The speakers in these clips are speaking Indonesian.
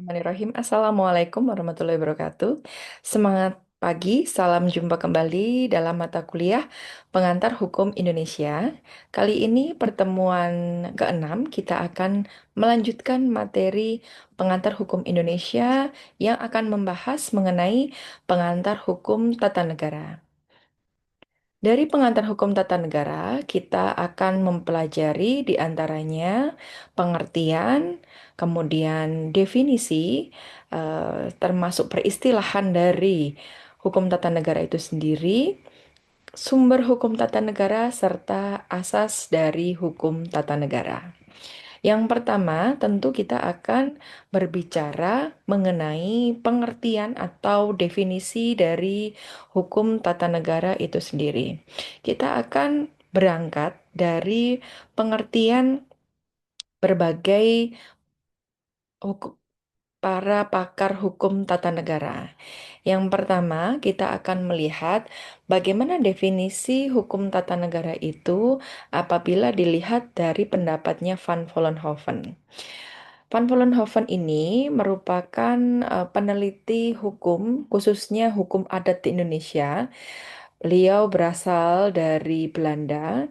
Bismillahirrahmanirrahim. Assalamualaikum warahmatullahi wabarakatuh. Semangat pagi, salam jumpa kembali dalam mata kuliah Pengantar Hukum Indonesia. Kali ini pertemuan keenam kita akan melanjutkan materi Pengantar Hukum Indonesia yang akan membahas mengenai pengantar hukum tata negara. Dari pengantar hukum tata negara, kita akan mempelajari di antaranya pengertian, kemudian definisi, termasuk peristilahan dari hukum tata negara itu sendiri, sumber hukum tata negara, serta asas dari hukum tata negara. Yang pertama, tentu kita akan berbicara mengenai pengertian atau definisi dari hukum tata negara itu sendiri. Kita akan berangkat dari pengertian berbagai hukum para pakar hukum tata negara. Yang pertama, kita akan melihat bagaimana definisi hukum tata negara itu apabila dilihat dari pendapatnya Van Vollenhoven. Van Vollenhoven ini merupakan peneliti hukum, khususnya hukum adat di Indonesia. Beliau berasal dari Belanda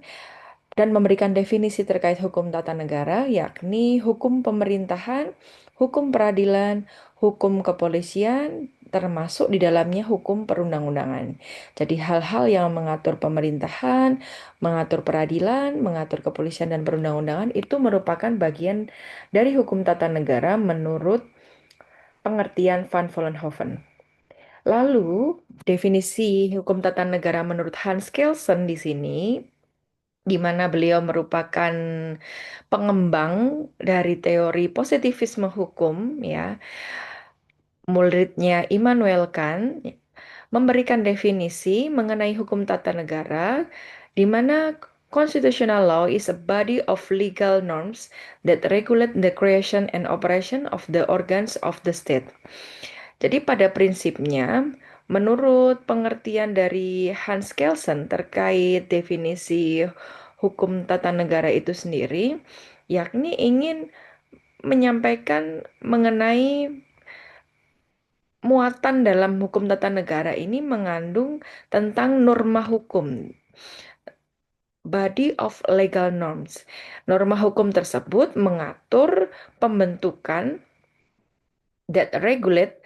dan memberikan definisi terkait hukum tata negara, yakni hukum pemerintahan, hukum peradilan, hukum kepolisian, termasuk di dalamnya hukum perundang-undangan. Jadi hal-hal yang mengatur pemerintahan, mengatur peradilan, mengatur kepolisian dan perundang-undangan itu merupakan bagian dari hukum tata negara menurut pengertian Van Vollenhoven. Lalu, definisi hukum tata negara menurut Hans Kelsen di sini, di mana beliau merupakan pengembang dari teori positivisme hukum, ya, muridnya Immanuel Kant, memberikan definisi mengenai hukum tata negara, di mana constitutional law is a body of legal norms that regulate the creation and operation of the organs of the state. Jadi pada prinsipnya, menurut pengertian dari Hans Kelsen terkait definisi hukum tata negara itu sendiri, yakni ingin menyampaikan mengenai muatan dalam hukum tata negara ini mengandung tentang norma hukum, body of legal norms. Norma hukum tersebut mengatur pembentukan that regulate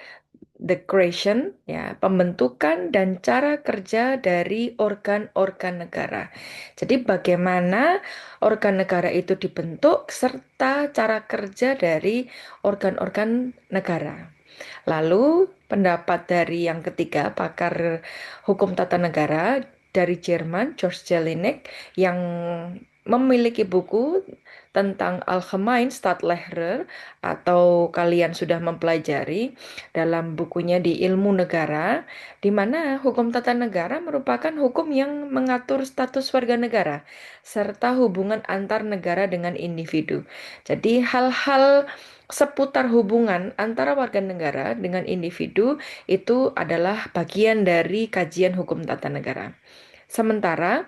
the creation, ya, pembentukan dan cara kerja dari organ-organ negara. Jadi bagaimana organ negara itu dibentuk serta cara kerja dari organ-organ negara. Lalu pendapat dari yang ketiga, pakar hukum tata negara dari Jerman, George Jelinek, yang memiliki buku tentang Allgemeine Staatsrecht atau kalian sudah mempelajari dalam bukunya di Ilmu Negara, di mana hukum tata negara merupakan hukum yang mengatur status warga negara serta hubungan antar negara dengan individu. Jadi hal-hal seputar hubungan antara warga negara dengan individu itu adalah bagian dari kajian hukum tata negara. Sementara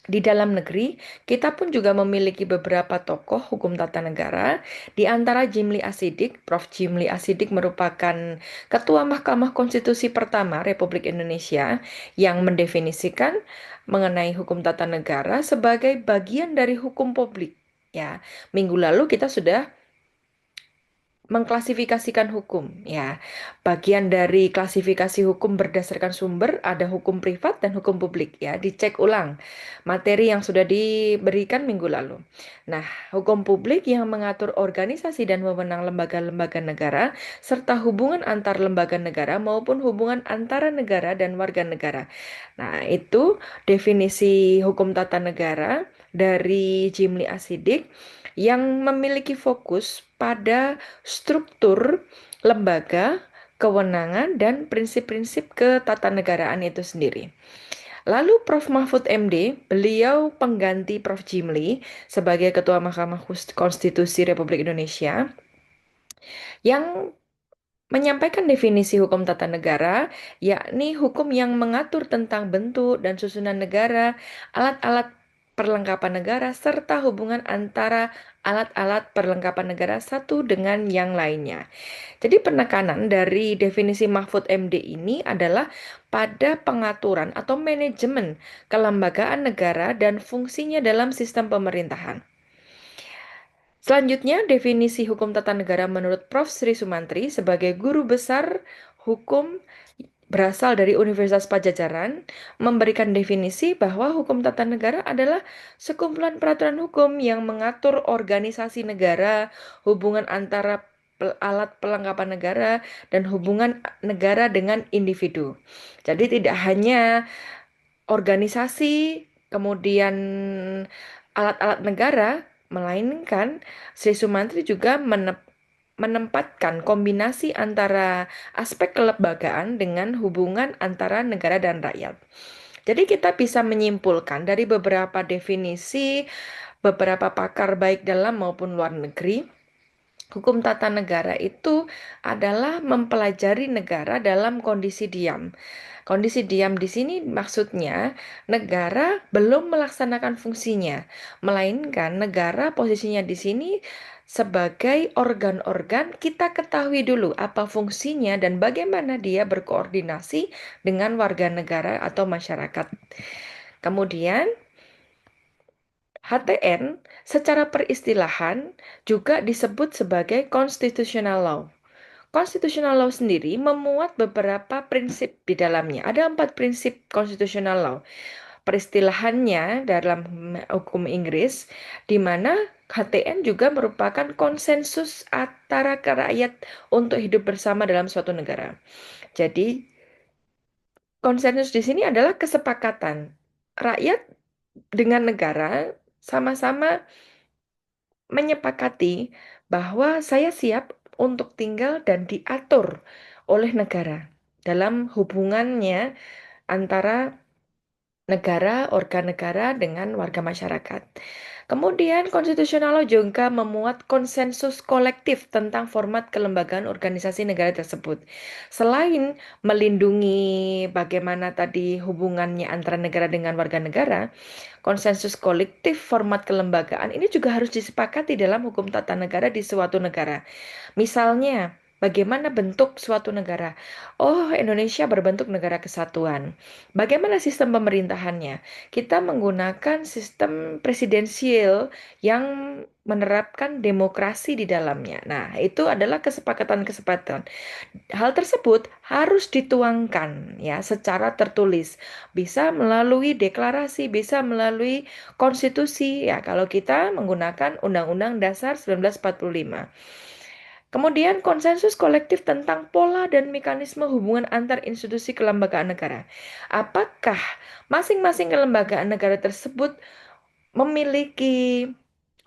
di dalam negeri, kita pun juga memiliki beberapa tokoh hukum tata negara, di antara Jimli Asidik. Prof. Jimli Asidik merupakan Ketua Mahkamah Konstitusi pertama Republik Indonesia yang mendefinisikan mengenai hukum tata negara sebagai bagian dari hukum publik. Ya, minggu lalu kita sudah mengklasifikasikan hukum, ya. Bagian dari klasifikasi hukum berdasarkan sumber ada hukum privat dan hukum publik, ya. Dicek ulang materi yang sudah diberikan minggu lalu. Nah, hukum publik yang mengatur organisasi dan wewenang lembaga-lembaga negara serta hubungan antar lembaga negara maupun hubungan antara negara dan warga negara. Nah, itu definisi hukum tata negara dari Jimli Asidik yang memiliki fokus pada struktur lembaga, kewenangan, dan prinsip-prinsip ketatanegaraan itu sendiri. Lalu Prof. Mahfud MD, beliau pengganti Prof. Jimli sebagai Ketua Mahkamah Konstitusi Republik Indonesia, yang menyampaikan definisi hukum tata negara, yakni hukum yang mengatur tentang bentuk dan susunan negara, alat-alat perlengkapan negara, serta hubungan antara alat-alat perlengkapan negara satu dengan yang lainnya. Jadi penekanan dari definisi Mahfud MD ini adalah pada pengaturan atau manajemen kelembagaan negara dan fungsinya dalam sistem pemerintahan. Selanjutnya, definisi hukum tata negara menurut Prof. Sri Sumantri sebagai guru besar hukum berasal dari Universitas Pajajaran memberikan definisi bahwa hukum tata negara adalah sekumpulan peraturan hukum yang mengatur organisasi negara, hubungan antara alat pelengkapan negara, dan hubungan negara dengan individu. Jadi tidak hanya organisasi, kemudian alat-alat negara, melainkan Sri Sumantri juga menempatkan kombinasi antara aspek kelembagaan dengan hubungan antara negara dan rakyat. Jadi kita bisa menyimpulkan dari beberapa definisi beberapa pakar baik dalam maupun luar negeri, hukum tata negara itu adalah mempelajari negara dalam kondisi diam. Kondisi diam di sini maksudnya negara belum melaksanakan fungsinya, melainkan negara posisinya di sini sebagai organ-organ. Kita ketahui dulu apa fungsinya dan bagaimana dia berkoordinasi dengan warga negara atau masyarakat. Kemudian HTN secara peristilahan juga disebut sebagai constitutional law. Constitutional law sendiri memuat beberapa prinsip di dalamnya. Ada 4 prinsip constitutional law. Peristilahannya dalam hukum Inggris, di mana HTN juga merupakan konsensus antara rakyat untuk hidup bersama dalam suatu negara. Jadi, konsensus di sini adalah kesepakatan rakyat dengan negara sama-sama menyepakati bahwa saya siap untuk tinggal dan diatur oleh negara dalam hubungannya antara negara, organ negara dengan warga masyarakat. Kemudian konstitusional law juga memuat konsensus kolektif tentang format kelembagaan organisasi negara tersebut. Selain melindungi bagaimana tadi hubungannya antara negara dengan warga negara, konsensus kolektif format kelembagaan ini juga harus disepakati dalam hukum tata negara di suatu negara. Misalnya, bagaimana bentuk suatu negara? Oh, Indonesia berbentuk negara kesatuan. Bagaimana sistem pemerintahannya? Kita menggunakan sistem presidensial yang menerapkan demokrasi di dalamnya. Nah, itu adalah kesepakatan-kesepakatan. Hal tersebut harus dituangkan ya secara tertulis. Bisa melalui deklarasi, bisa melalui konstitusi ya kalau kita menggunakan Undang-Undang Dasar 1945. Kemudian konsensus kolektif tentang pola dan mekanisme hubungan antar institusi kelembagaan negara. Apakah masing-masing kelembagaan negara tersebut memiliki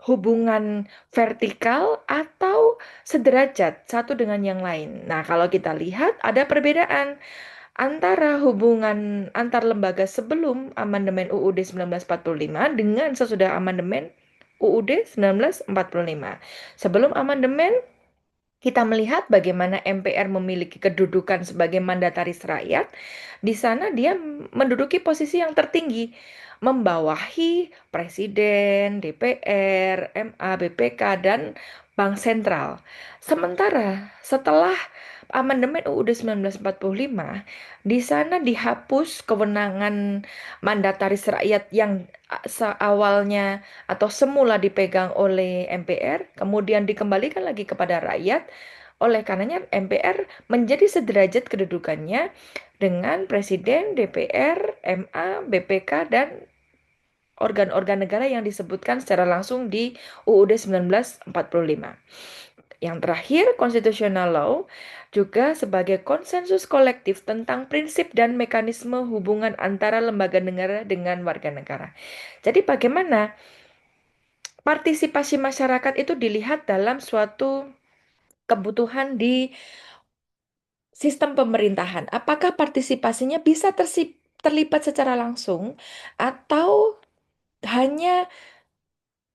hubungan vertikal atau sederajat satu dengan yang lain? Nah, kalau kita lihat ada perbedaan antara hubungan antar lembaga sebelum amandemen UUD 1945 dengan sesudah amandemen UUD 1945. Sebelum amandemen kita melihat bagaimana MPR memiliki kedudukan sebagai mandataris rakyat. Di sana dia menduduki posisi yang tertinggi, membawahi Presiden, DPR, MA, BPK, dan Bank Sentral. Sementara setelah amandemen UUD 1945, di sana dihapus kewenangan mandataris rakyat yang awalnya atau semula dipegang oleh MPR, kemudian dikembalikan lagi kepada rakyat. Oleh karenanya MPR menjadi sederajat kedudukannya dengan Presiden, DPR, MA, BPK, dan organ-organ negara yang disebutkan secara langsung di UUD 1945. Yang terakhir, constitutional law juga sebagai konsensus kolektif tentang prinsip dan mekanisme hubungan antara lembaga negara dengan warga negara. Jadi bagaimana partisipasi masyarakat itu dilihat dalam suatu kebutuhan di sistem pemerintahan. Apakah partisipasinya bisa terlibat secara langsung atau hanya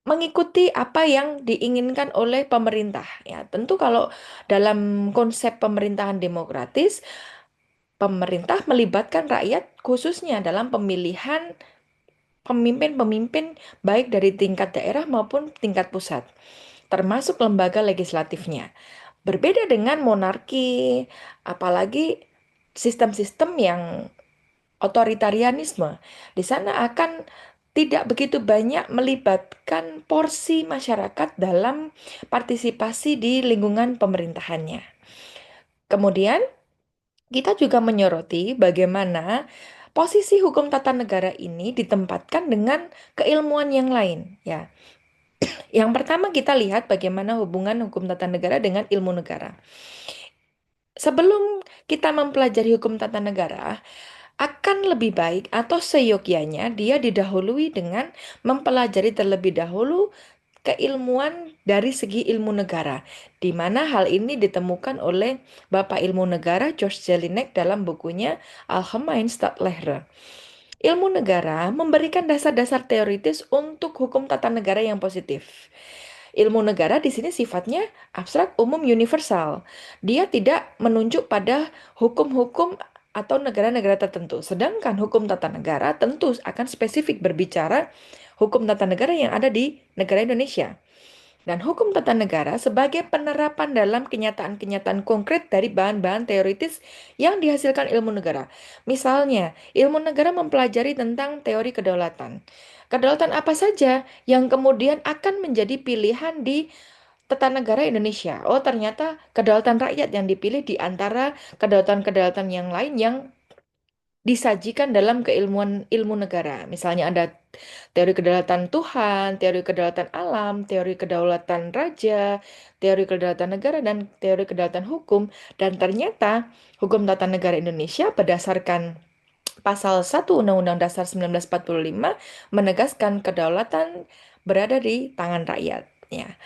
mengikuti apa yang diinginkan oleh pemerintah? Ya, tentu kalau dalam konsep pemerintahan demokratis, pemerintah melibatkan rakyat khususnya dalam pemilihan pemimpin-pemimpin baik dari tingkat daerah maupun tingkat pusat, termasuk lembaga legislatifnya. Berbeda dengan monarki, apalagi sistem-sistem yang otoritarianisme. Di sana akan tidak begitu banyak melibatkan porsi masyarakat dalam partisipasi di lingkungan pemerintahannya. Kemudian, kita juga menyoroti bagaimana posisi hukum tata negara ini ditempatkan dengan keilmuan yang lain, ya. Yang pertama kita lihat bagaimana hubungan hukum tata negara dengan ilmu negara. Sebelum kita mempelajari hukum tata negara, akan lebih baik atau seyogyanya dia didahului dengan mempelajari terlebih dahulu keilmuan dari segi ilmu negara, di mana hal ini ditemukan oleh Bapak Ilmu Negara George Jelinek dalam bukunya Algemeen Staatslehre. Ilmu negara memberikan dasar-dasar teoritis untuk hukum tata negara yang positif. Ilmu negara di sini sifatnya abstrak, umum, universal. Dia tidak menunjuk pada hukum-hukum atau negara-negara tertentu. Sedangkan hukum tata negara tentu akan spesifik berbicara hukum tata negara yang ada di negara Indonesia. Dan hukum tata negara sebagai penerapan dalam kenyataan-kenyataan konkret dari bahan-bahan teoritis yang dihasilkan ilmu negara. Misalnya, ilmu negara mempelajari tentang teori kedaulatan. Kedaulatan apa saja yang kemudian akan menjadi pilihan di tata negara Indonesia? Oh, ternyata kedaulatan rakyat yang dipilih di antara kedaulatan-kedaulatan yang lain yang disajikan dalam keilmuan ilmu negara. Misalnya ada teori kedaulatan Tuhan, teori kedaulatan alam, teori kedaulatan raja, teori kedaulatan negara, dan teori kedaulatan hukum. Dan ternyata hukum tata negara Indonesia berdasarkan Pasal 1 Undang-Undang Dasar 1945 menegaskan kedaulatan berada di tangan rakyat. Ya.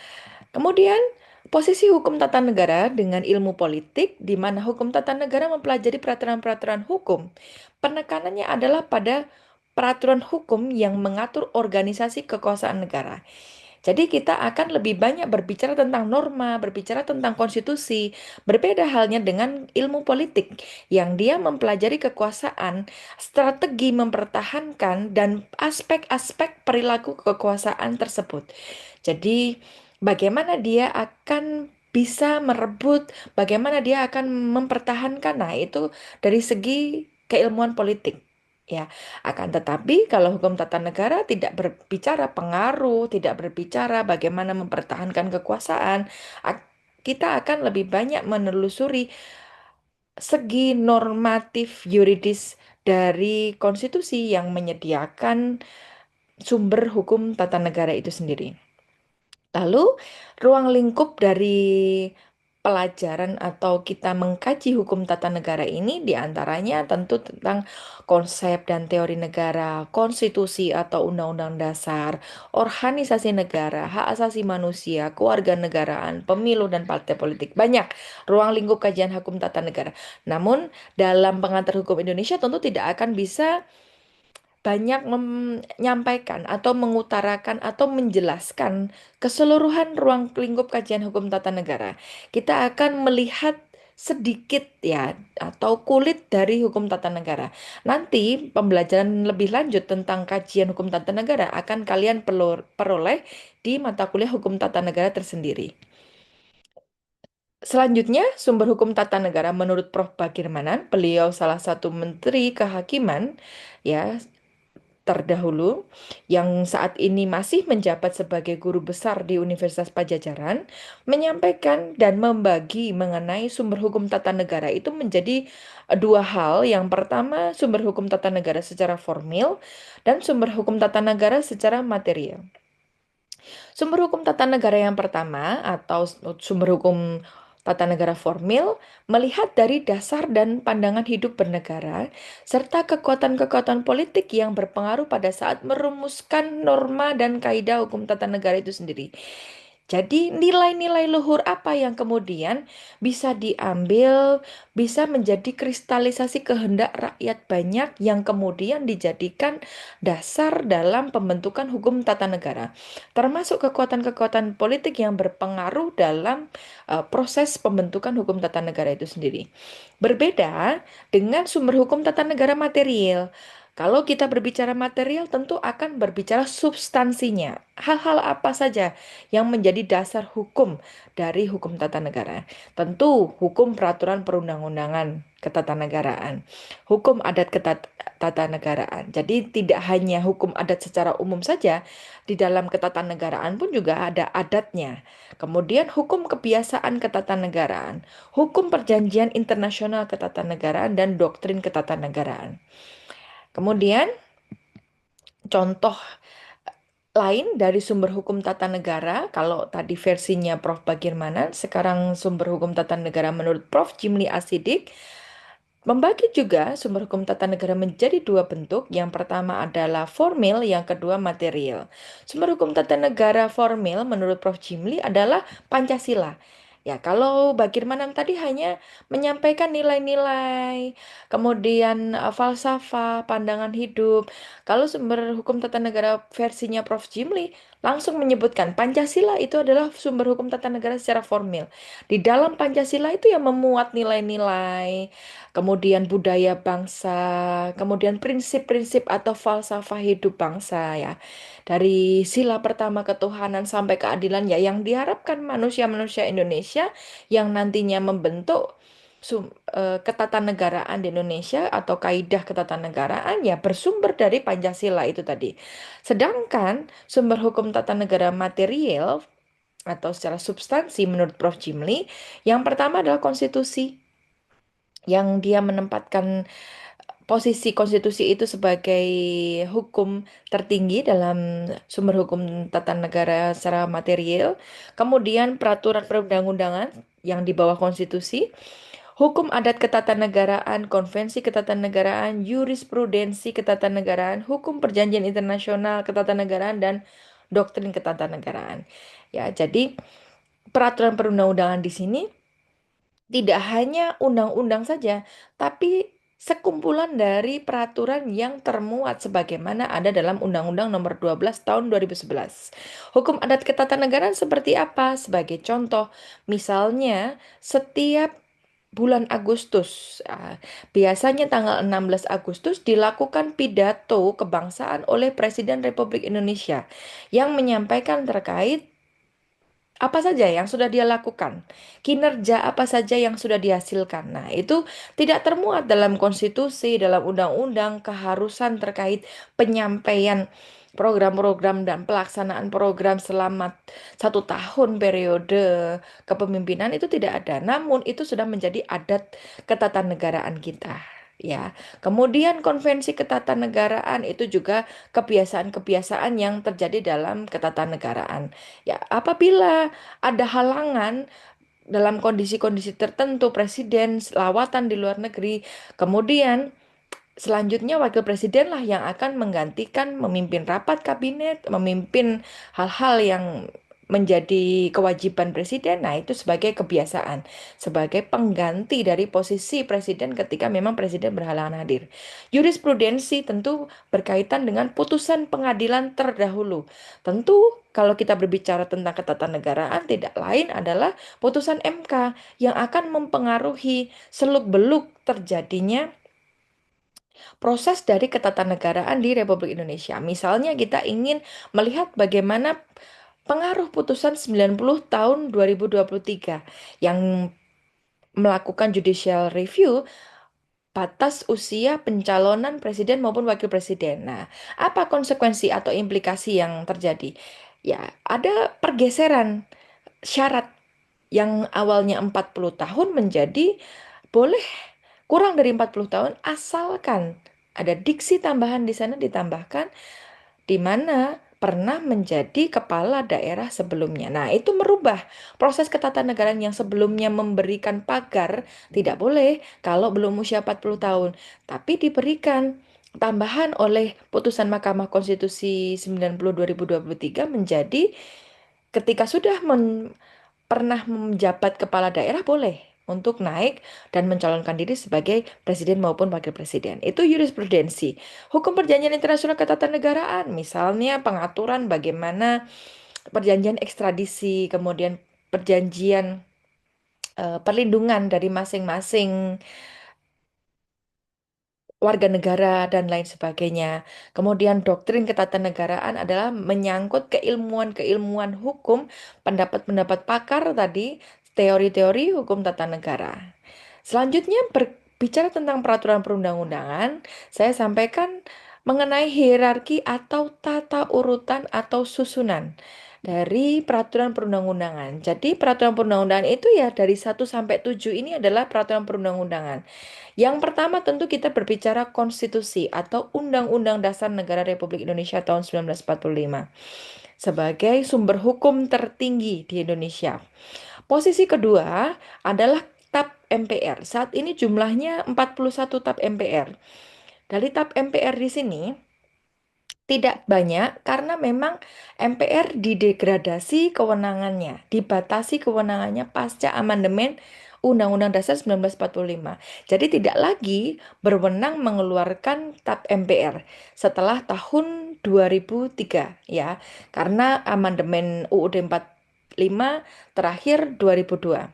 Kemudian, posisi hukum tata negara dengan ilmu politik, di mana hukum tata negara mempelajari peraturan-peraturan hukum. Penekanannya adalah pada peraturan hukum yang mengatur organisasi kekuasaan negara. Jadi kita akan lebih banyak berbicara tentang norma, berbicara tentang konstitusi. Berbeda halnya dengan ilmu politik yang dia mempelajari kekuasaan, strategi mempertahankan, dan aspek-aspek perilaku kekuasaan tersebut. Jadi bagaimana dia akan bisa merebut, bagaimana dia akan mempertahankan. Nah, itu dari segi keilmuan politik. Ya, akan tetapi kalau hukum tata negara tidak berbicara pengaruh, tidak berbicara bagaimana mempertahankan kekuasaan, kita akan lebih banyak menelusuri segi normatif yuridis dari konstitusi yang menyediakan sumber hukum tata negara itu sendiri. Lalu, ruang lingkup dari pelajaran atau kita mengkaji hukum tata negara ini diantaranya tentu tentang konsep dan teori negara, konstitusi atau undang-undang dasar, organisasi negara, hak asasi manusia, kewarganegaraan, pemilu dan partai politik. Banyak ruang lingkup kajian hukum tata negara. Namun, dalam pengantar hukum Indonesia tentu tidak akan bisa banyak menyampaikan atau mengutarakan atau menjelaskan keseluruhan ruang lingkup kajian hukum tata negara. Kita akan melihat sedikit ya atau kulit dari hukum tata negara. Nanti pembelajaran lebih lanjut tentang kajian hukum tata negara akan kalian peroleh di mata kuliah hukum tata negara tersendiri. Selanjutnya, sumber hukum tata negara menurut Prof. Bagirmanan, beliau salah satu menteri kehakiman ya terdahulu yang saat ini masih menjabat sebagai guru besar di Universitas Pajajaran, menyampaikan dan membagi mengenai sumber hukum tata negara itu menjadi dua hal. Yang pertama, sumber hukum tata negara secara formil dan sumber hukum tata negara secara material. Sumber hukum tata negara yang pertama atau sumber hukum tata negara formil melihat dari dasar dan pandangan hidup bernegara serta kekuatan-kekuatan politik yang berpengaruh pada saat merumuskan norma dan kaidah hukum tata negara itu sendiri. Jadi nilai-nilai luhur apa yang kemudian bisa diambil, bisa menjadi kristalisasi kehendak rakyat banyak yang kemudian dijadikan dasar dalam pembentukan hukum tata negara, termasuk kekuatan-kekuatan politik yang berpengaruh dalam proses pembentukan hukum tata negara itu sendiri. Berbeda dengan sumber hukum tata negara material. Kalau kita berbicara material, tentu akan berbicara substansinya. Hal-hal apa saja yang menjadi dasar hukum dari hukum tata negara? Tentu hukum peraturan perundang-undangan ketatanegaraan, hukum adat ketatanegaraan. Jadi tidak hanya hukum adat secara umum saja, di dalam ketatanegaraan pun juga ada adatnya. Kemudian hukum kebiasaan ketatanegaraan, hukum perjanjian internasional ketatanegaraan, dan doktrin ketatanegaraan. Kemudian contoh lain dari sumber hukum tata negara, kalau tadi versinya Prof. Bagirmanan, sekarang sumber hukum tata negara menurut Prof. Jimli Asidik, membagi juga sumber hukum tata negara menjadi dua bentuk. Yang pertama adalah formil, yang kedua material. Sumber hukum tata negara formil menurut Prof. Jimli adalah Pancasila. Ya, kalau Bagirmanan tadi hanya menyampaikan nilai-nilai, kemudian falsafah, pandangan hidup. Kalau sumber hukum tata negara versinya Prof. Jimli langsung menyebutkan Pancasila itu adalah sumber hukum tata negara secara formil. Di dalam Pancasila itu yang memuat nilai-nilai, kemudian budaya bangsa, kemudian prinsip-prinsip atau falsafah hidup bangsa ya. Dari sila pertama ketuhanan sampai keadilan ya yang diharapkan manusia-manusia Indonesia yang nantinya membentuk ketatanegaraan di Indonesia atau kaidah ketatanegaraan ya bersumber dari Pancasila itu tadi. Sedangkan sumber hukum tata negara material atau secara substansi menurut Prof. Jimli, yang pertama adalah konstitusi yang dia menempatkan posisi konstitusi itu sebagai hukum tertinggi dalam sumber hukum tata negara secara material. Kemudian peraturan perundang-undangan yang di bawah konstitusi, hukum adat ketatanegaraan, konvensi ketatanegaraan, jurisprudensi ketatanegaraan, hukum perjanjian internasional ketatanegaraan, dan doktrin ketatanegaraan. Ya, jadi peraturan perundang-undangan di sini tidak hanya undang-undang saja, tapi sekumpulan dari peraturan yang termuat sebagaimana ada dalam Undang-Undang Nomor 12 Tahun 2011. Hukum adat ketatanegaraan seperti apa? Sebagai contoh, misalnya setiap bulan Agustus, biasanya tanggal 16 Agustus dilakukan pidato kebangsaan oleh Presiden Republik Indonesia yang menyampaikan terkait apa saja yang sudah dia lakukan, kinerja apa saja yang sudah dihasilkan. Nah, itu tidak termuat dalam konstitusi, dalam undang-undang, keharusan terkait penyampaian program-program dan pelaksanaan program selama 1 tahun periode kepemimpinan itu tidak ada. Namun itu sudah menjadi adat ketatanegaraan kita. Ya, kemudian konvensi ketatanegaraan itu juga kebiasaan-kebiasaan yang terjadi dalam ketatanegaraan. Ya, apabila ada halangan dalam kondisi-kondisi tertentu, presiden lawatan di luar negeri, kemudian selanjutnya wakil presiden lah yang akan menggantikan memimpin rapat kabinet, memimpin hal-hal yang menjadi kewajiban presiden. Nah, itu sebagai kebiasaan, sebagai pengganti dari posisi presiden ketika memang presiden berhalangan hadir. Jurisprudensi tentu berkaitan dengan putusan pengadilan terdahulu. Tentu kalau kita berbicara tentang ketatanegaraan tidak lain adalah putusan MK yang akan mempengaruhi seluk-beluk terjadinya proses dari ketatanegaraan di Republik Indonesia. Misalnya kita ingin melihat bagaimana pengaruh putusan 90 tahun 2023 yang melakukan judicial review batas usia pencalonan presiden maupun wakil presiden. Nah, apa konsekuensi atau implikasi yang terjadi? Ya, ada pergeseran syarat yang awalnya 40 tahun menjadi boleh kurang dari 40 tahun asalkan ada diksi tambahan di sana ditambahkan di mana pernah menjadi kepala daerah sebelumnya. Nah, itu merubah proses ketatanegaraan yang sebelumnya memberikan pagar tidak boleh kalau belum usia 40 tahun, tapi diberikan tambahan oleh putusan Mahkamah Konstitusi 90 2023 menjadi ketika sudah pernah menjabat kepala daerah boleh untuk naik dan mencalonkan diri sebagai presiden maupun wakil presiden. Itu jurisprudensi. Hukum perjanjian internasional ketatanegaraan, misalnya pengaturan bagaimana perjanjian ekstradisi, kemudian perjanjian perlindungan dari masing-masing warga negara dan lain sebagainya. Kemudian doktrin ketatanegaraan adalah menyangkut keilmuan-keilmuan hukum, pendapat-pendapat pakar tadi, teori-teori hukum tata negara. Selanjutnya berbicara tentang peraturan perundang-undangan, saya sampaikan mengenai hierarki atau tata urutan atau susunan dari peraturan perundang-undangan. Jadi peraturan perundang-undangan itu ya dari 1 sampai 7 ini adalah peraturan perundang-undangan. Yang pertama tentu kita berbicara konstitusi atau Undang-Undang Dasar Negara Republik Indonesia tahun 1945 sebagai sumber hukum tertinggi di Indonesia. Posisi kedua adalah TAP MPR. Saat ini jumlahnya 41 TAP MPR. Dari TAP MPR di sini tidak banyak karena memang MPR didegradasi kewenangannya, dibatasi kewenangannya pasca amandemen Undang-Undang Dasar 1945. Jadi tidak lagi berwenang mengeluarkan TAP MPR setelah tahun 2003 ya, karena amandemen UUD 45 terakhir 2002.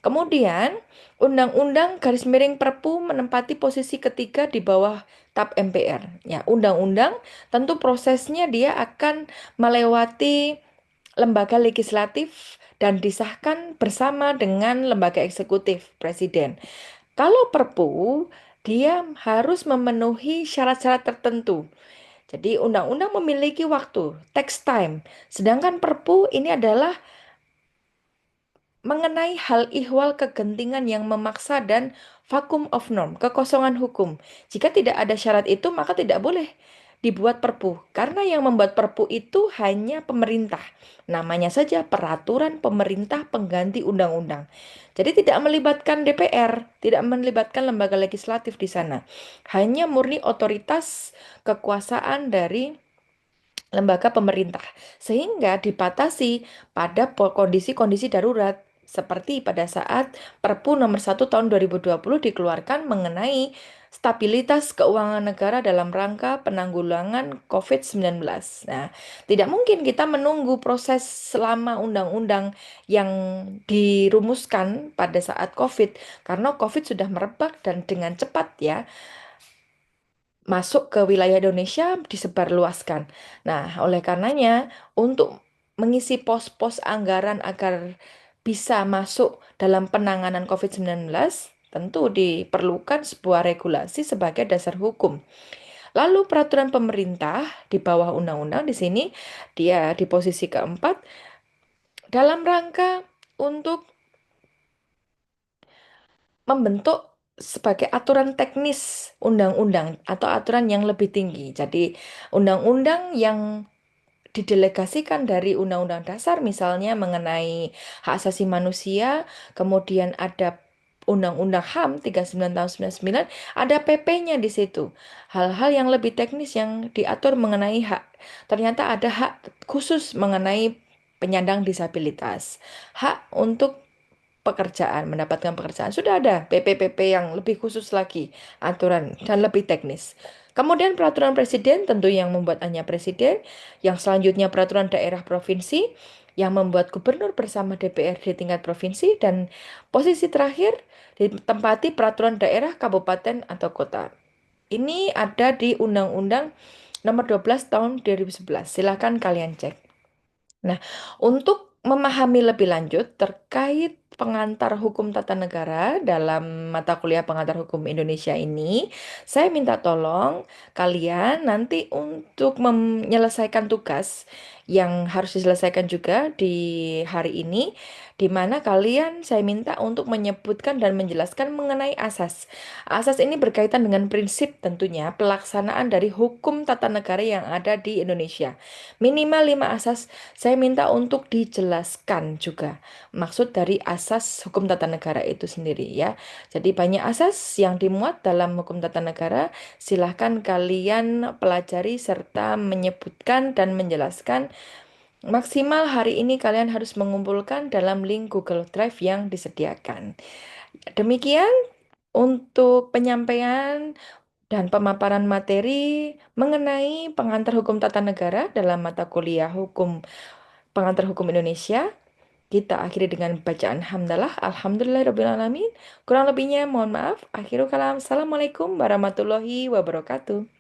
Kemudian Undang-Undang garis miring Perpu menempati posisi ketiga di bawah TAP MPR. Ya, undang-undang tentu prosesnya dia akan melewati lembaga legislatif dan disahkan bersama dengan lembaga eksekutif presiden. Kalau Perpu, dia harus memenuhi syarat-syarat tertentu. Jadi undang-undang memiliki waktu, text time. Sedangkan Perpu ini adalah mengenai hal ihwal kegentingan yang memaksa dan vacuum of norm, kekosongan hukum. Jika tidak ada syarat itu, maka tidak boleh dibuat perpu. Karena yang membuat perpu itu hanya pemerintah. Namanya saja peraturan pemerintah pengganti undang-undang. Jadi tidak melibatkan DPR, tidak melibatkan lembaga legislatif di sana. Hanya murni otoritas kekuasaan dari lembaga pemerintah, sehingga dibatasi pada kondisi-kondisi darurat seperti pada saat Perpu nomor 1 tahun 2020 dikeluarkan mengenai stabilitas keuangan negara dalam rangka penanggulangan COVID-19. Nah, tidak mungkin kita menunggu proses selama undang-undang yang dirumuskan pada saat COVID, karena COVID sudah merebak dan dengan cepat ya masuk ke wilayah Indonesia disebarluaskan. Nah, oleh karenanya untuk mengisi pos-pos anggaran agar bisa masuk dalam penanganan COVID-19, tentu diperlukan sebuah regulasi sebagai dasar hukum. Lalu peraturan pemerintah di bawah undang-undang di sini dia di posisi keempat dalam rangka untuk membentuk sebagai aturan teknis undang-undang atau aturan yang lebih tinggi. Jadi, undang-undang yang didelegasikan dari Undang-Undang Dasar misalnya mengenai hak asasi manusia, kemudian ada Undang-Undang HAM 39 tahun 99, ada PP-nya di situ. Hal-hal yang lebih teknis yang diatur mengenai hak. Ternyata ada hak khusus mengenai penyandang disabilitas. Hak untuk pekerjaan, mendapatkan pekerjaan. Sudah ada PP-PP yang lebih khusus lagi, aturan dan lebih teknis. Kemudian peraturan presiden tentu yang membuat hanya presiden, yang selanjutnya peraturan daerah provinsi yang membuat gubernur bersama DPR di tingkat provinsi dan posisi terakhir ditempati peraturan daerah kabupaten atau kota. Ini ada di Undang-Undang Nomor 12 Tahun 2011. Silakan kalian cek. Nah, untuk memahami lebih lanjut terkait pengantar hukum tata negara dalam mata kuliah pengantar hukum Indonesia ini, saya minta tolong kalian nanti untuk menyelesaikan tugas yang harus diselesaikan juga di hari ini, di mana kalian saya minta untuk menyebutkan dan menjelaskan mengenai asas. Asas ini berkaitan dengan prinsip tentunya pelaksanaan dari hukum tata negara yang ada di Indonesia. Minimal 5 asas saya minta untuk dijelaskan juga maksud dari asas hukum tata negara itu sendiri ya. Jadi banyak asas yang dimuat dalam hukum tata negara. Silahkan kalian pelajari serta menyebutkan dan menjelaskan. Maksimal hari ini kalian harus mengumpulkan dalam link Google Drive yang disediakan. Demikian untuk penyampaian dan pemaparan materi mengenai pengantar hukum tata negara dalam mata kuliah hukum pengantar hukum Indonesia. Kita akhiri dengan bacaan hamdalah. Alhamdulillahirrabbilalamin. Kurang lebihnya mohon maaf. Akhirul kalam. Assalamualaikum warahmatullahi wabarakatuh.